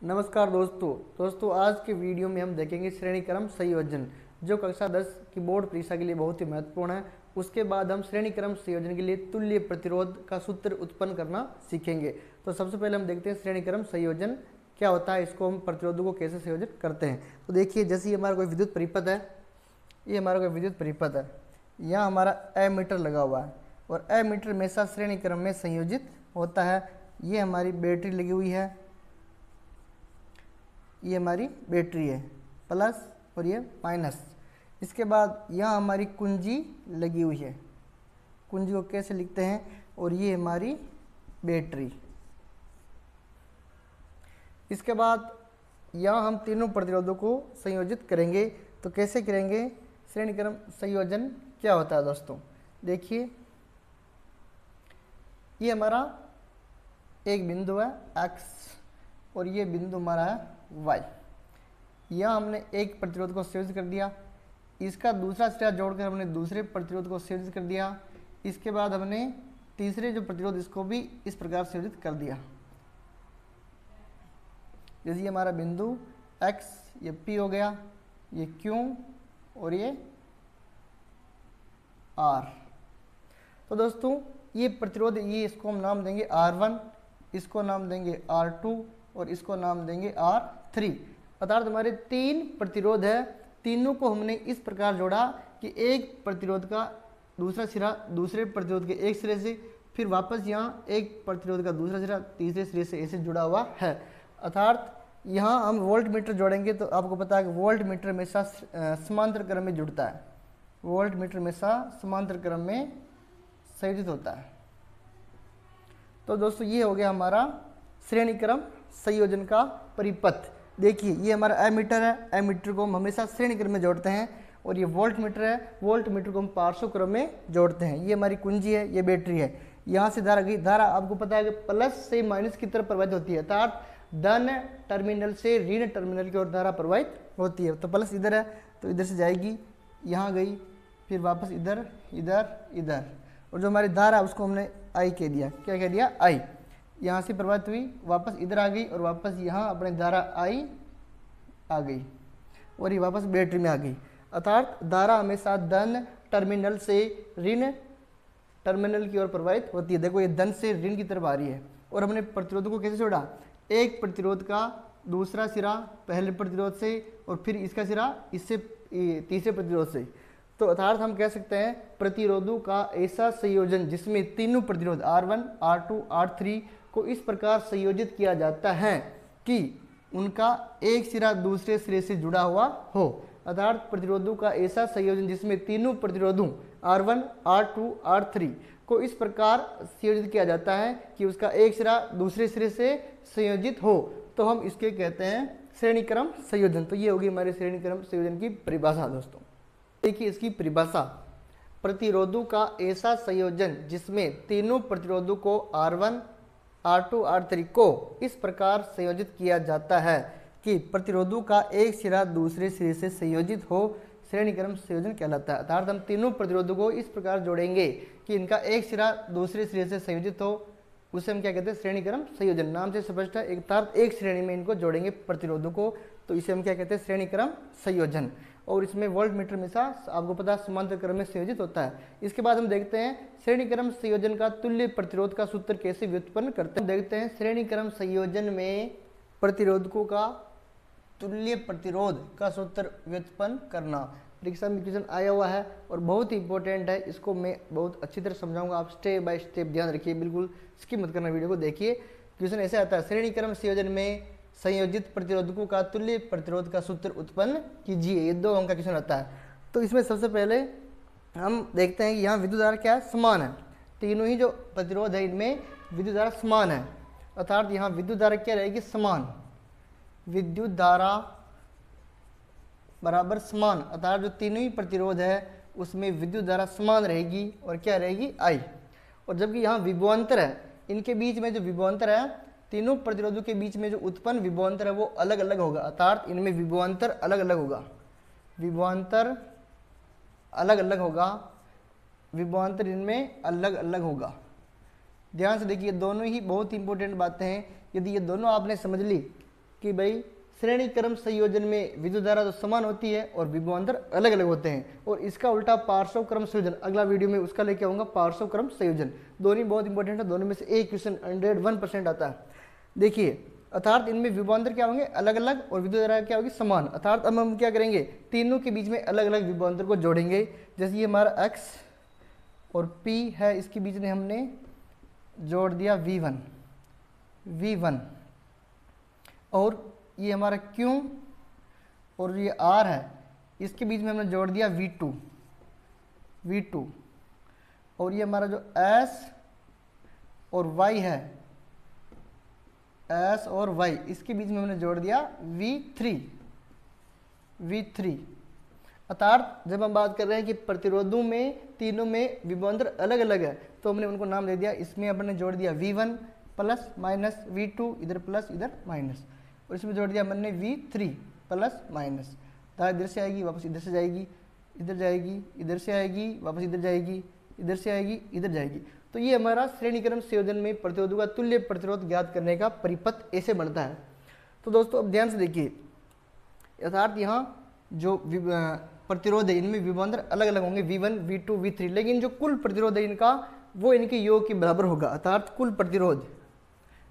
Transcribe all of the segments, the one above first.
नमस्कार दोस्तों आज के वीडियो में हम देखेंगे श्रेणी क्रम संयोजन जो कक्षा 10 की बोर्ड परीक्षा के लिए बहुत ही महत्वपूर्ण है। उसके बाद हम श्रेणी क्रम संयोजन के लिए तुल्य प्रतिरोध का सूत्र उत्पन्न करना सीखेंगे। तो सबसे पहले हम देखते हैं श्रेणी क्रम संयोजन क्या होता है, इसको हम प्रतिरोधों को कैसे संयोजन करते हैं। तो देखिए, जैसे हमारा कोई विद्युत परिपथ है, ये हमारा कोई विद्युत परिपथ है, यहाँ हमारा एमीटर लगा हुआ है और एमीटर हमेशा श्रेणी क्रम में संयोजित होता है। ये हमारी बैटरी लगी हुई है, ये हमारी बैटरी है प्लस और ये माइनस। इसके बाद यहाँ हमारी कुंजी लगी हुई है, कुंजी को कैसे लिखते हैं, और ये हमारी बैटरी। इसके बाद यहाँ हम तीनों प्रतिरोधों को संयोजित करेंगे। तो कैसे करेंगे, श्रेणी क्रम संयोजन क्या होता है दोस्तों। देखिए, ये हमारा एक बिंदु है x और ये बिंदु हमारा है y। यहाँ हमने एक प्रतिरोध को संयोजित कर दिया, इसका दूसरा सिरा जोड़कर हमने दूसरे प्रतिरोध को संयोजित कर दिया। इसके बाद हमने तीसरे जो प्रतिरोध इसको भी इस प्रकार संयोजित कर दिया। जैसे ये हमारा बिंदु x, ये P हो गया, ये Q और ये R। तो दोस्तों ये प्रतिरोध, ये इसको हम नाम देंगे R1, इसको नाम देंगे R2 और इसको नाम देंगे R3। अर्थात हमारे तीन प्रतिरोध है, तीनों को हमने इस प्रकार जोड़ा कि एक प्रतिरोध का दूसरा सिरा दूसरे प्रतिरोध के एक सिरे से, फिर वापस यहाँ एक प्रतिरोध का दूसरा सिरा तीसरे सिरे से ऐसे जुड़ा हुआ है। अर्थात यहाँ हम वोल्ट मीटर जोड़ेंगे तो आपको पता है कि वोल्ट मीटर हमेशा समांतर क्रम में जुड़ता है, वोल्ट मीटर हमेशा समांतर क्रम में संयोजित होता है। तो दोस्तों ये हो गया हमारा श्रेणी क्रम संयोजन का परिपथ। देखिए, ये हमारा एमीटर है, एमीटर को हम हमेशा श्रेणी क्रम में जोड़ते हैं, और ये वोल्ट मीटर है, वोल्ट मीटर को हम पार्श्व क्रम में जोड़ते हैं। ये हमारी कुंजी है, ये बैटरी है। यहाँ से धारा गई, धारा आपको पता है कि प्लस से माइनस की तरफ प्रवाहित होती है, अर्थात धन टर्मिनल से ऋण टर्मिनल की ओर धारा प्रवाहित होती है। तो प्लस इधर है तो इधर से जाएगी, यहाँ गई, फिर वापस इधर इधर इधर, और जो हमारी धारा उसको हमने आई कह दिया। क्या कह दिया? आई। यहाँ से प्रवाहित हुई, वापस इधर आ गई, और वापस यहाँ अपने धारा आई आ गई, और ये वापस बैटरी में आ गई। अर्थात धारा हमेशा धन टर्मिनल से ऋण टर्मिनल की ओर प्रवाहित होती है। देखो, ये धन से ऋण की तरफ आ रही है। और हमने प्रतिरोध को कैसे जोड़ा, एक प्रतिरोध का दूसरा सिरा पहले प्रतिरोध से, और फिर इसका सिरा इससे तीसरे प्रतिरोध से। तो अर्थात हम कह सकते हैं प्रतिरोधों का ऐसा संयोजन जिसमें तीनों प्रतिरोध R1, R2, R3 को इस प्रकार संयोजित किया जाता है कि उनका एक सिरा दूसरे सिरे से जुड़ा हुआ हो। अर्थात प्रतिरोधों का ऐसा संयोजन जिसमें तीनों प्रतिरोधों R1, R2, R3 को इस प्रकार संयोजित किया जाता है कि उसका एक सिरा दूसरे सिरे से संयोजित हो, तो हम इसके कहते हैं श्रेणी क्रम संयोजन। तो ये होगी हमारे श्रेणी क्रम संयोजन की परिभाषा। दोस्तों देखिए इसकी परिभाषा, प्रतिरोधों का ऐसा संयोजन जिसमें तीनों प्रतिरोधों को R1, R2, R3 को इस प्रकार संयोजित किया जाता है कि प्रतिरोधों का एक सिरा दूसरे सिरे से संयोजित हो, श्रेणी क्रम संयोजन कहलाता है। अर्थात हम तीनों प्रतिरोधों को इस प्रकार जोड़ेंगे कि इनका एक सिरा दूसरे सिरे से संयोजित हो, उसे हम क्या कहते हैं? श्रेणी क्रम संयोजन। नाम से स्पष्ट है, अर्थात एक श्रेणी में इनको जोड़ेंगे प्रतिरोधों को, तो इसे हम क्या कहते हैं? श्रेणी क्रम संयोजन। और इसमें वोल्ट मीटर हमेशा आपको पता है समांतर क्रम में संयोजित होता है। इसके बाद हम देखते हैं श्रेणी क्रम संयोजन का तुल्य प्रतिरोध का सूत्र कैसे व्युत्पन्न करते हैं। देखते हैं श्रेणी क्रम संयोजन में प्रतिरोधकों का तुल्य प्रतिरोध का सूत्र व्युत्पन्न करना। परीक्षा में क्वेश्चन आया हुआ है और बहुत ही इंपॉर्टेंट है, इसको मैं बहुत अच्छी तरह समझाऊंगा। आप स्टेप बाय स्टेप ध्यान रखिए, बिल्कुल स्किप मत करना वीडियो को। देखिए क्वेश्चन ऐसे आता है, श्रेणी क्रम संयोजन में संयोजित प्रतिरोधकों का तुल्य प्रतिरोध का सूत्र उत्पन्न कीजिए। ये 2 अंक का क्वेश्चन आता है। तो इसमें सबसे पहले हम देखते हैं कि यहाँ विद्युत धारा क्या है? समान है। तीनों ही जो प्रतिरोध है इनमें विद्युत धारा समान है, अर्थात यहाँ विद्युत धारा क्या रहेगी? समान। विद्युत धारा बराबर समान, अर्थात जो तीनों ही प्रतिरोध है उसमें विद्युत धारा समान रहेगी, और क्या रहेगी? I। और जबकि यहाँ विभवांतर है, इनके बीच में जो विभवांतर है, तीनों प्रतिरोधों के बीच में जो उत्पन्न विभवांतर है वो अलग अलग होगा, अर्थात इनमें विभवांतर अलग अलग होगा, विभवांतर अलग अलग होगा, विभवांतर इनमें अलग अलग होगा। ध्यान से देखिए, दोनों ही बहुत इंपॉर्टेंट बातें हैं। यदि ये दोनों आपने समझ ली कि भाई श्रेणी क्रम संयोजन में विद्युत धारा तो समान होती है और विभवांतर अलग अलग होते हैं, और इसका उल्टा पार्श्व क्रम संयोजन अगला वीडियो में उसका लेके आऊंगा। पार्श्व क्रम संयोजन दोनों ही बहुत इंपॉर्टेंट है, दोनों में से एक क्वेश्चन 101% आता है। देखिए अर्थात इनमें विभवांतर क्या होंगे अलग अलग और विद्युत धारा क्या होगी समान। अर्थात अब हम क्या करेंगे तीनों के बीच में अलग अलग विभवांतर को जोड़ेंगे। जैसे ये हमारा x और p है, इसके बीच में हमने जोड़ दिया V1 और ये हमारा Q और ये R है, इसके बीच में हमने जोड़ दिया V2 और ये हमारा जो S और Y है, S और Y, इसके बीच में हमने जोड़ दिया V3। अर्थात जब हम बात कर रहे हैं कि प्रतिरोधों में तीनों में विभवांतर अलग अलग है तो हमने उनको नाम दे दिया। इसमें हमने जोड़ दिया V1 प्लस माइनस V2, इधर प्लस इधर माइनस, और इसमें जोड़ दिया हमने V3 प्लस माइनस। धारा इधर से आएगी वापस इधर से जाएगी, इधर जाएगी, इधर से आएगी वापस इधर जाएगी, इधर से आएगी इधर जाएगी। तो ये हमारा श्रेणी क्रम संयोजन में प्रतिरोधों का तुल्य प्रतिरोध ज्ञात करने का परिपथ ऐसे बनता है। तो दोस्तों अब ध्यान से देखिए, अर्थात यहाँ जो प्रतिरोध है इनमें विभवांतर अलग अलग होंगे V1, V2, V3, लेकिन जो कुल प्रतिरोध है इनका वो इनके योग के बराबर होगा। अर्थात कुल प्रतिरोध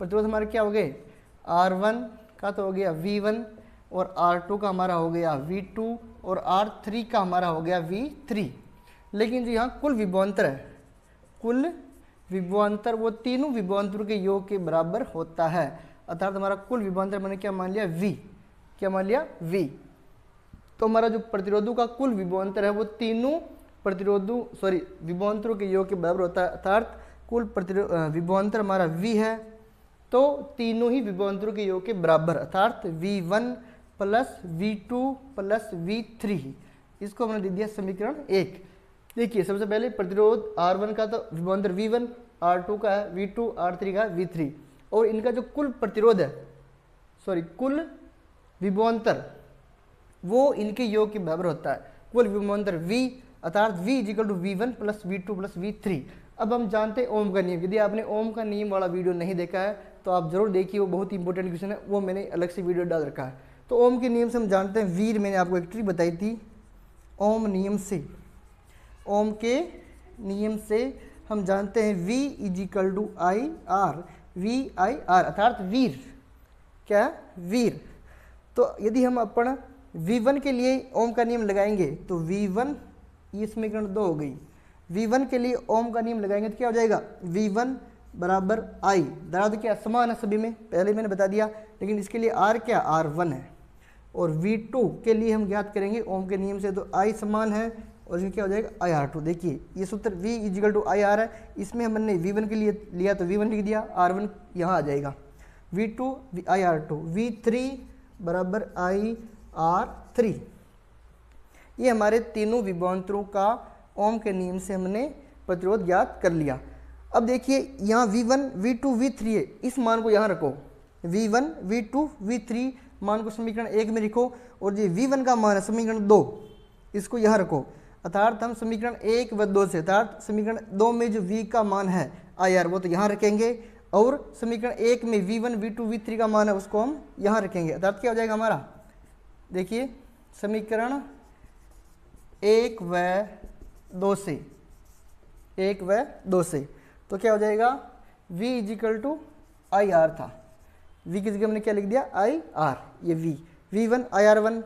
हमारे क्या हो गए R1 का तो हो गया V1 और R2 का हमारा हो गया V2 और R3 का हमारा हो गया V3। लेकिन जो यहाँ कुल विभवांतर है, कुल विभवांतर वो तीनों विभवांतरों के योग के बराबर होता है। अर्थात हमारा कुल विभवांतर मैंने क्या मान लिया V, क्या मान लिया V। तो हमारा जो प्रतिरोधों का कुल विभवांतर है वो तीनों विभवांतरों के योग के बराबर होता है। अर्थात कुल विभवांतर हमारा V है तो तीनों ही विभवांतरों के योग के बराबर, अर्थात V1 plus V2 plus V3, इसको हमने दे दिया समीकरण 1। देखिए सबसे पहले प्रतिरोध R1 का तो विभवांतर V1, R2 का है V2, R3 का है V3, और इनका जो कुल प्रतिरोध है कुल विभवांतर वो इनके योग के बराबर होता है। कुल विभवांतर V, अर्थात V equal to V1 plus V2 plus V3। अब हम जानते हैं ओम का नियम। यदि आपने ओम का नियम वाला वीडियो नहीं देखा है तो आप जरूर देखिए, वो बहुत इंपॉर्टेंट क्वेश्चन है, वो मैंने अलग से वीडियो डाल रखा है। तो ओम के नियम से हम जानते हैं वीर, मैंने आपको एक ट्रिक बताई थी। ओम के नियम से हम जानते हैं V equal to IR, VIR, अर्थात वीर, क्या है वीर। तो यदि हम अपन V1 के लिए ओम का नियम लगाएंगे तो V1, ये समीकरण 2 हो गई। V1 के लिए ओम का नियम लगाएंगे तो क्या हो जाएगा V1 बराबर I, धारा तो क्या समान है सभी में, पहले मैंने बता दिया, लेकिन इसके लिए R क्या R1 है। और V2 के लिए हम ज्ञात करेंगे ओम के नियम से, तो I समान है और इसमें क्या हो जाएगा IR2। देखिए ये सूत्र V इक्वल टू IR है, इसमें हमने V1 के लिए लिया तो V1 लिख दिया, R1 यहाँ आ जाएगा, V2 IR2, V3 बराबर IR3। ये हमारे तीनों विभवांतरों का ओम के नियम से हमने प्रतिरोध ज्ञात कर लिया। अब देखिए यहाँ V1, V2, V3 है, इस मान को यहाँ रखो, V1, V2, V3 मान को समीकरण 1 में लिखो, और जो V1 का मान है समीकरण 2, इसको यहाँ रखो। अर्थात हम समीकरण 1 व 2 से, अर्थात समीकरण 2 में जो V का मान है IR वो तो यहाँ रखेंगे, और समीकरण 1 में V1, V2, V3 का मान है उसको हम यहाँ रखेंगे। अर्थात क्या हो जाएगा हमारा, देखिए समीकरण 1 व 2 से, तो क्या हो जाएगा V इक्वल टू IR था, V की जगह हमने क्या लिख दिया IR, ये V1 IR1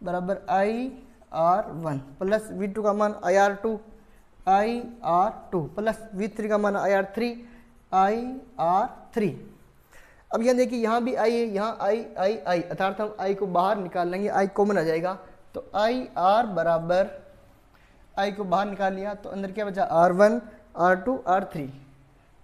बराबर IR1 प्लस V2 का मान IR2 प्लस V3 का मान IR3 अब यहाँ देखिए यहाँ भी I है, यहाँ I, अर्थात हम I को बाहर निकाल लेंगे, I कॉमन आ जाएगा, तो IR बराबर I को बाहर निकाल लिया तो अंदर क्या बचा R1, R2, R3,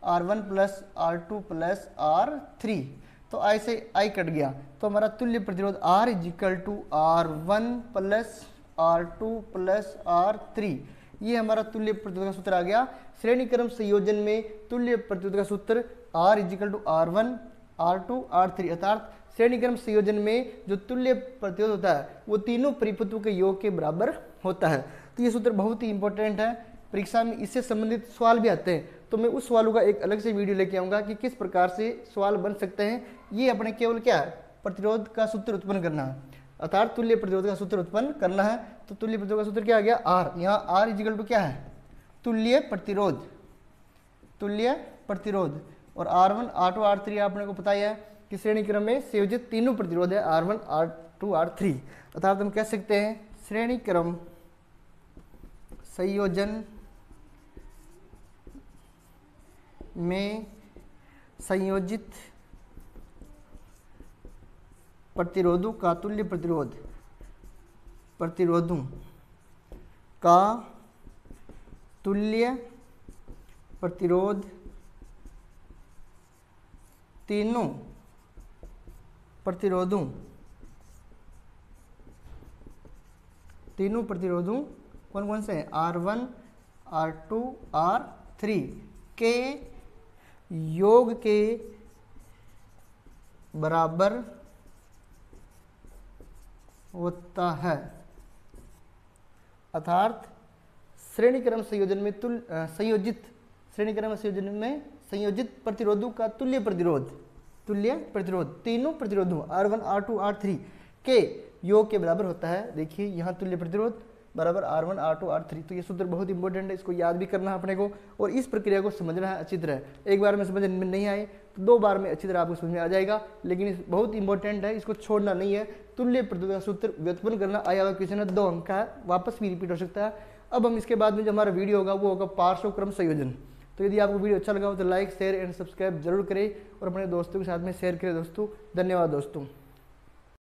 R1 plus R2 plus R3, तो I से I कट गया, तो हमारा तुल्य प्रतिरोध R equal to R1 plus R2 plus R3, ये हमारा तुल्य प्रतिरोध का सूत्र आ गया। श्रेणी क्रम संयोजन में तुल्य प्रतिरोध का सूत्र R equal to R1, R2, R3, अर्थात श्रेणी क्रम संयोजन में जो तुल्य प्रतिरोध होता है वो तीनों परिपथों के योग के बराबर होता है। तो ये सूत्र बहुत ही इंपॉर्टेंट है, परीक्षा में इससे संबंधित सवाल भी आते हैं, तो मैं उस सवालों का एक अलग से वीडियो लेके आऊँगा कि किस प्रकार से सवाल बन सकते हैं। ये अपने केवल क्या है प्रतिरोध का सूत्र उत्पन्न करना है, अर्थात तुल्य प्रतिरोध का सूत्र उत्पन्न करना है। तो तुल्य प्रतिरोध का सूत्र क्या आ गया, आर। यहाँ आर इजिकल टू क्या है, तुल्य प्रतिरोध, तुल्य प्रतिरोध। और R1 R2 R3 आपने को पता ही है कि श्रेणी क्रम में संयोजित तीनों प्रतिरोध है, R1 R2 R3, अर्थात हम कह सकते हैं श्रेणी क्रम संयोजन में संयोजित प्रतिरोधों का तुल्य प्रतिरोध, प्रतिरोधों का तुल्य प्रतिरोध तीनों प्रतिरोधों कौन कौन से हैं, R1 R2 R3 के योग के बराबर होता है। अर्थात श्रेणी क्रम संयोजन में संयोजित श्रेणी क्रम संयोजन में संयोजित प्रतिरोधों का तुल्य प्रतिरोध तीनों प्रतिरोधों R1 R2 R3 के योग के बराबर होता है। देखिए यहाँ तुल्य प्रतिरोध बराबर R1 R2 R3, तो ये सूत्र बहुत इंपॉर्टेंट है, इसको याद भी करना है अपने को और इस प्रक्रिया को समझना है अच्छी तरह। एक बार में समझ में नहीं आए तो 2 बार में अच्छी तरह आपको समझ में आ जाएगा, लेकिन बहुत इंपॉर्टेंट है, इसको छोड़ना नहीं है। तुल्य प्रतिरोध का सूत्र व्युत्पन्न करना आया हुआ क्वेश्चन है, 2 अंक का है, वापस भी रिपीट हो सकता है। अब हम इसके बाद में जो हमारा वीडियो होगा वो होगा पार्श्वक्रम संयोजन। तो यदि आपको वीडियो अच्छा लगा हो तो लाइक शेयर एंड सब्सक्राइब जरूर करें और अपने दोस्तों के साथ में शेयर करें दोस्तों। धन्यवाद दोस्तों।